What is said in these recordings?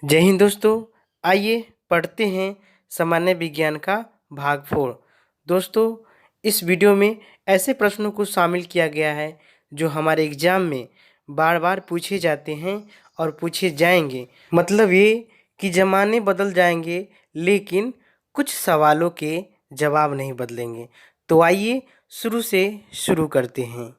जय हिंद दोस्तों। आइए पढ़ते हैं सामान्य विज्ञान का भाग 4। दोस्तों, इस वीडियो में ऐसे प्रश्नों को शामिल किया गया है जो हमारे एग्जाम में बार बार पूछे जाते हैं और पूछे जाएंगे। मतलब ये कि ज़माने बदल जाएंगे लेकिन कुछ सवालों के जवाब नहीं बदलेंगे। तो आइए शुरू से शुरू करते हैं।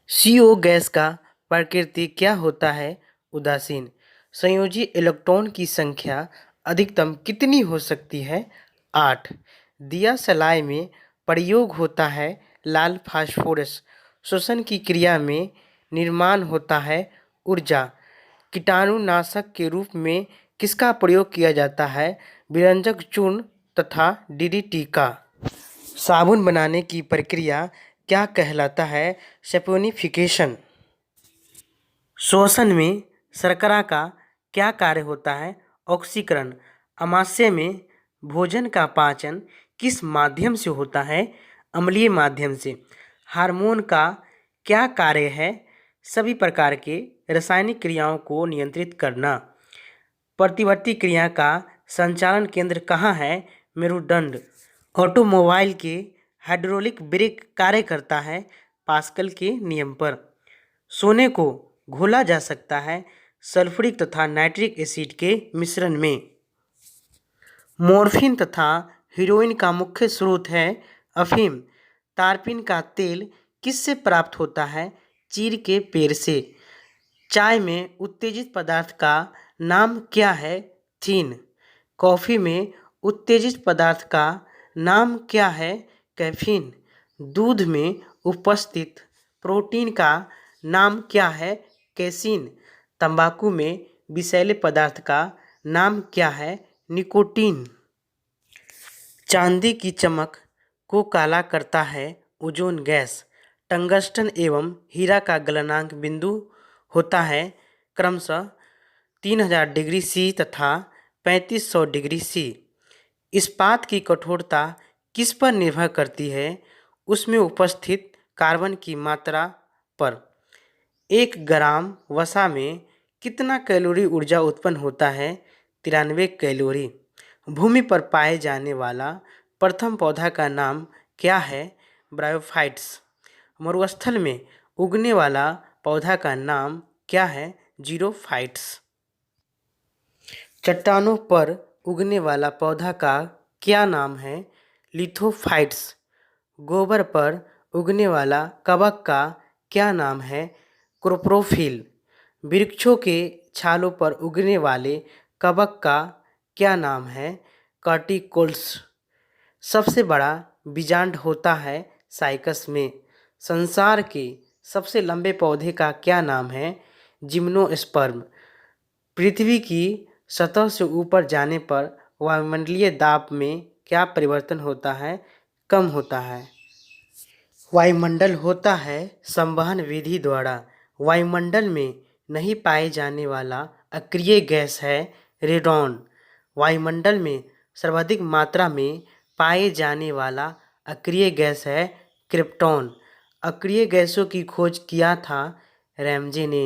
CO गैस का प्रकृति क्या होता है? उदासीन। संयोजी इलेक्ट्रॉन की संख्या अधिकतम कितनी हो सकती है? 8। दिया सलाई में प्रयोग होता है लाल फास्फोरस। श्वसन की क्रिया में निर्माण होता है ऊर्जा। कीटाणुनाशक के रूप में किसका प्रयोग किया जाता है? विरंजक चूर्ण तथा DDT का। साबुन बनाने की प्रक्रिया क्या कहलाता है? सैपोनिफिकेशन। श्वसन में शर्करा का क्या कार्य होता है? ऑक्सीकरण। आमाशय में भोजन का पाचन किस माध्यम से होता है? अम्लीय माध्यम से। हार्मोन का क्या कार्य है? सभी प्रकार के रासायनिक क्रियाओं को नियंत्रित करना। प्रतिवर्ती क्रिया का संचालन केंद्र कहाँ है? मेरुदंड। ऑटोमोबाइल के हाइड्रोलिक ब्रेक कार्य करता है पास्कल के नियम पर। सोने को घोला जा सकता है सल्फ्यूरिक तथा नाइट्रिक एसिड के मिश्रण में। मॉर्फिन तथा हीरोइन का मुख्य स्रोत है अफीम। तारपीन का तेल किससे प्राप्त होता है? चीड़ के पेड़ से। चाय में उत्तेजित पदार्थ का नाम क्या है? थीन। कॉफ़ी में उत्तेजित पदार्थ का नाम क्या है? कैफीन। दूध में उपस्थित प्रोटीन का नाम क्या है? कैसीन। तंबाकू में विषैले पदार्थ का नाम क्या है? निकोटीन। चांदी की चमक को काला करता है ओजोन गैस। टंगस्टन एवं हीरा का गलनांक बिंदु होता है क्रमशः 3000 डिग्री सी तथा 3500 डिग्री सी। इस्पात की कठोरता किस पर निर्भर करती है? उसमें उपस्थित कार्बन की मात्रा पर। 1 ग्राम वसा में कितना कैलोरी ऊर्जा उत्पन्न होता है? 93 कैलोरी। भूमि पर पाए जाने वाला प्रथम पौधा का नाम क्या है? ब्रायोफाइट्स। मरुस्थल में उगने वाला पौधा का नाम क्या है? जीरोफाइट्स। चट्टानों पर उगने वाला पौधा का क्या नाम है? लिथोफाइट्स। गोबर पर उगने वाला कवक का क्या नाम है? क्रोप्रोफिल। वृक्षों के छालों पर उगने वाले कवक का क्या नाम है? कार्टिकोल्स। सबसे बड़ा बीजांड होता है साइकस में। संसार के सबसे लंबे पौधे का क्या नाम है? जिम्नोस्पर्म। पृथ्वी की सतह से ऊपर जाने पर वायुमंडलीय दाब में क्या परिवर्तन होता है? कम होता है। वायुमंडल होता है संवहन विधि द्वारा। वायुमंडल में नहीं पाए जाने वाला अक्रिय गैस है रेडॉन। वायुमंडल में सर्वाधिक मात्रा में पाए जाने वाला अक्रिय गैस है क्रिप्टॉन। अक्रिय गैसों की खोज किया था रैमजे ने।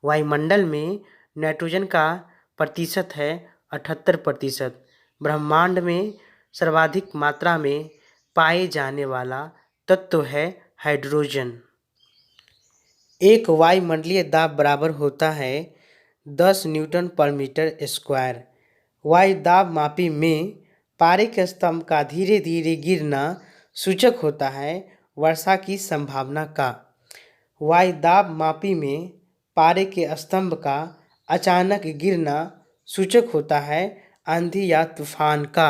वायुमंडल में नाइट्रोजन का प्रतिशत है 78%। ब्रह्मांड में सर्वाधिक मात्रा में पाए जाने वाला तत्व है हाइड्रोजन। एक वायुमंडलीय दाब बराबर होता है 10 न्यूटन पर मीटर स्क्वायर। वायु दाब मापी में पारे के स्तंभ का धीरे धीरे गिरना सूचक होता है वर्षा की संभावना का। वायु दाब मापी में पारे के स्तंभ का अचानक गिरना सूचक होता है आंधी या तूफान का।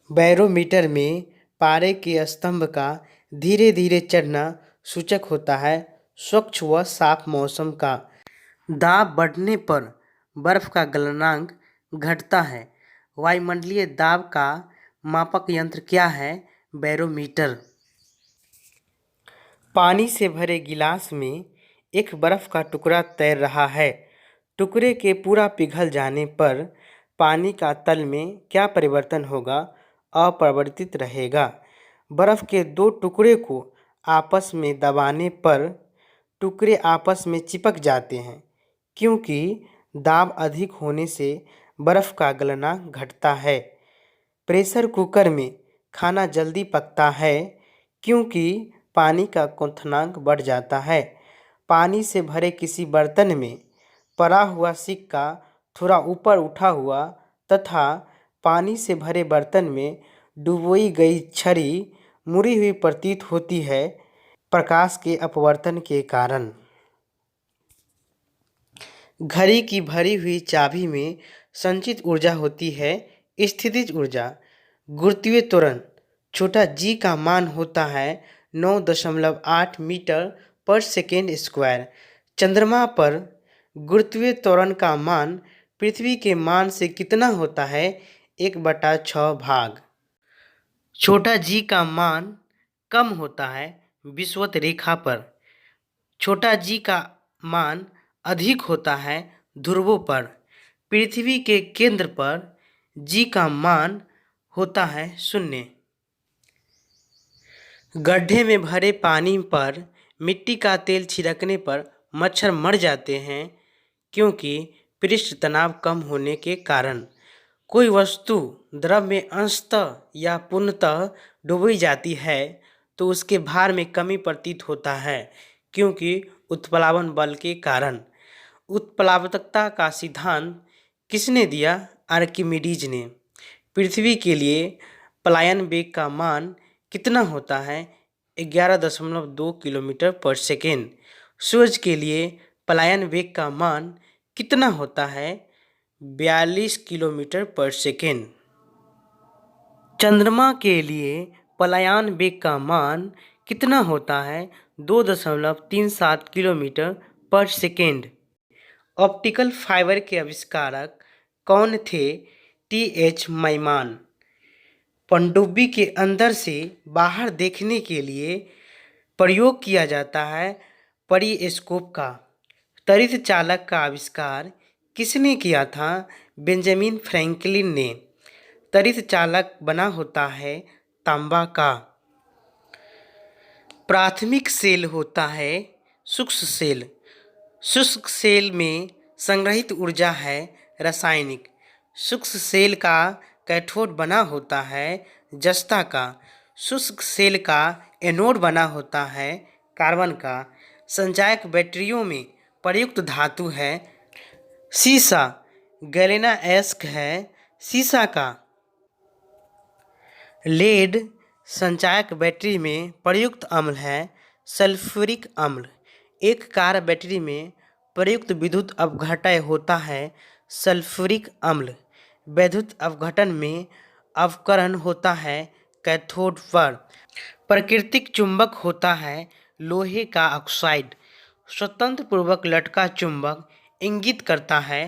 बैरोमीटर में पारे के स्तंभ का धीरे धीरे चढ़ना सूचक होता है स्वच्छ व साफ मौसम का। दाब बढ़ने पर बर्फ का गलनांक घटता है। वायुमंडलीय दाब का मापक यंत्र क्या है? बैरोमीटर। पानी से भरे गिलास में एक बर्फ का टुकड़ा तैर रहा है। टुकड़े के पूरा पिघल जाने पर पानी का तल में क्या परिवर्तन होगा? अपरिवर्तित रहेगा। बर्फ के 2 टुकड़े को आपस में दबाने पर टुकड़े आपस में चिपक जाते हैं क्योंकि दाब अधिक होने से बर्फ़ का गलना घटता है। प्रेशर कुकर में खाना जल्दी पकता है क्योंकि पानी का क्वथनांक बढ़ जाता है। पानी से भरे किसी बर्तन में पड़ा हुआ सिक्का थोड़ा ऊपर उठा हुआ तथा पानी से भरे बर्तन में डुबोई गई छड़ी मुड़ी हुई प्रतीत होती है, प्रकाश के अपवर्तन के कारण। घड़ी की भरी हुई चाबी में संचित ऊर्जा होती है स्थितिज ऊर्जा। गुरुत्वीय त्वरण छोटा जी का मान होता है 9.8 मीटर पर सेकेंड स्क्वायर। चंद्रमा पर गुरुत्वीय त्वरण का मान पृथ्वी के मान से कितना होता है? 1/6 भाग। छोटा जी का मान कम होता है विषुवत रेखा पर। छोटा जी का मान अधिक होता है ध्रुवों पर। पृथ्वी के केंद्र पर जी का मान होता है 0। गड्ढे में भरे पानी पर मिट्टी का तेल छिड़कने पर मच्छर मर जाते हैं क्योंकि पृष्ठ तनाव कम होने के कारण। कोई वस्तु द्रव में अंशतः या पूर्णतः डूबी जाती है तो उसके भार में कमी प्रतीत होता है क्योंकि उत्प्लावन बल के कारण। उत्प्लावकता का सिद्धांत किसने दिया? आर्किमिडीज ने। पृथ्वी के लिए पलायन वेग का मान कितना होता है? 11.2 किलोमीटर पर सेकेंड। सूरज के लिए पलायन वेग का मान कितना होता है? 42 किलोमीटर पर सेकेंड। चंद्रमा के लिए पलायन वेग का मान कितना होता है? 2.37 किलोमीटर पर सेकेंड। ऑप्टिकल फाइबर के आविष्कारक कौन थे? टी.एच. मैमान। पनडुब्बी के अंदर से बाहर देखने के लिए प्रयोग किया जाता है पेरिस्कोप का। त्वरित चालक का आविष्कार किसने किया था? बेंजामिन फ्रैंकलिन ने। त्वरित चालक बना होता है तांबा का। प्राथमिक सेल होता है शुष्क सेल। शुष्क सेल में संग्रहित ऊर्जा है रासायनिक। शुष्क सेल का कैथोड बना होता है जस्ता का। शुष्क सेल का एनोड बना होता है कार्बन का। संचायक बैटरियों में प्रयुक्त धातु है सीसा। गैलेनाएस्क है सीसा का। लेड संचायक बैटरी में प्रयुक्त अम्ल है सल्फ्यूरिक अम्ल। एक कार बैटरी में प्रयुक्त विद्युत अपघटय होता है सल्फ्यूरिक अम्ल। वैद्युत अपघटन में अवकरण होता है कैथोड पर। प्राकृतिक चुंबक होता है लोहे का ऑक्साइड। स्वतंत्र पूर्वक लटका चुंबक इंगित करता है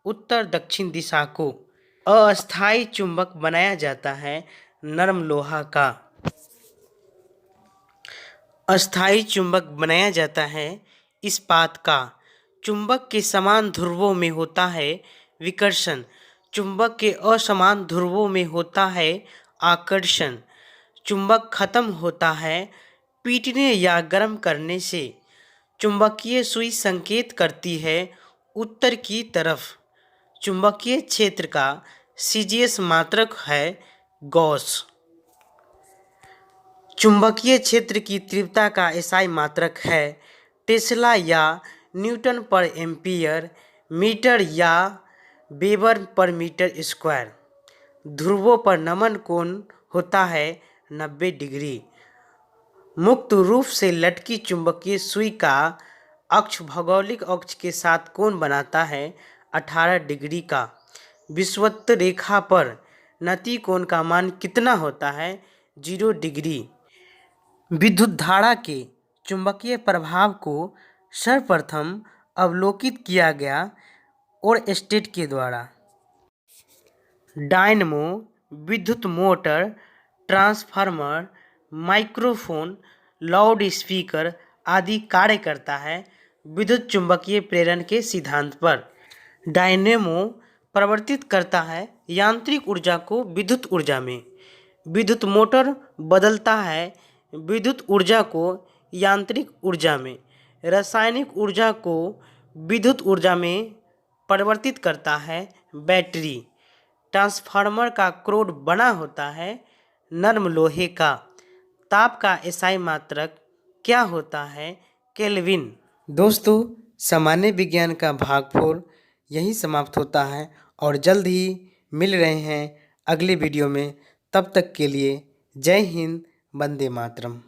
उत्तर दक्षिण दिशा को। अस्थायी चुंबक बनाया जाता है नरम लोहा का। अस्थायी चुंबक बनाया जाता है इस्पात का। चुंबक के समान ध्रुवों में होता है विकर्षण। चुंबक के असमान ध्रुवों में होता है आकर्षण। चुंबक खत्म होता है पीटने या गर्म करने से। चुंबकीय सुई संकेत करती है उत्तर की तरफ। चुंबकीय क्षेत्र का सीजीएस मात्रक है गॉस। चुंबकीय क्षेत्र की तीव्रता का एसआई मात्रक है टेस्ला या न्यूटन पर एम्पीयर मीटर या वेबर पर मीटर स्क्वायर। ध्रुवों पर नमन कोण होता है 90 डिग्री। मुक्त रूप से लटकी चुंबकीय सुई का अक्ष भौगोलिक अक्ष के साथ कोण बनाता है 18 डिग्री का। विषुवत रेखा पर नति कोण का मान कितना होता है? 0 डिग्री। विद्युत धारा के चुंबकीय प्रभाव को सर्वप्रथम अवलोकित किया गया ओरस्टेड के द्वारा। डायनमो, विद्युत motor, transformer, microphone, loud speaker आदि कार्य करता है विद्युत चुंबकीय प्रेरण के सिद्धांत पर। डायनेमो परिवर्तित करता है यांत्रिक ऊर्जा को विद्युत ऊर्जा में। विद्युत मोटर बदलता है विद्युत ऊर्जा को यांत्रिक ऊर्जा में। रासायनिक ऊर्जा को विद्युत ऊर्जा में परिवर्तित करता है बैटरी। ट्रांसफार्मर का क्रोड बना होता है नर्म लोहे का। ताप का एसआई मात्रक क्या होता है? केल्विन। दोस्तों, सामान्य विज्ञान का भाग 4 यहीं समाप्त होता है और जल्द ही मिल रहे हैं अगले वीडियो में। तब तक के लिए जय हिंद, वंदे मातरम।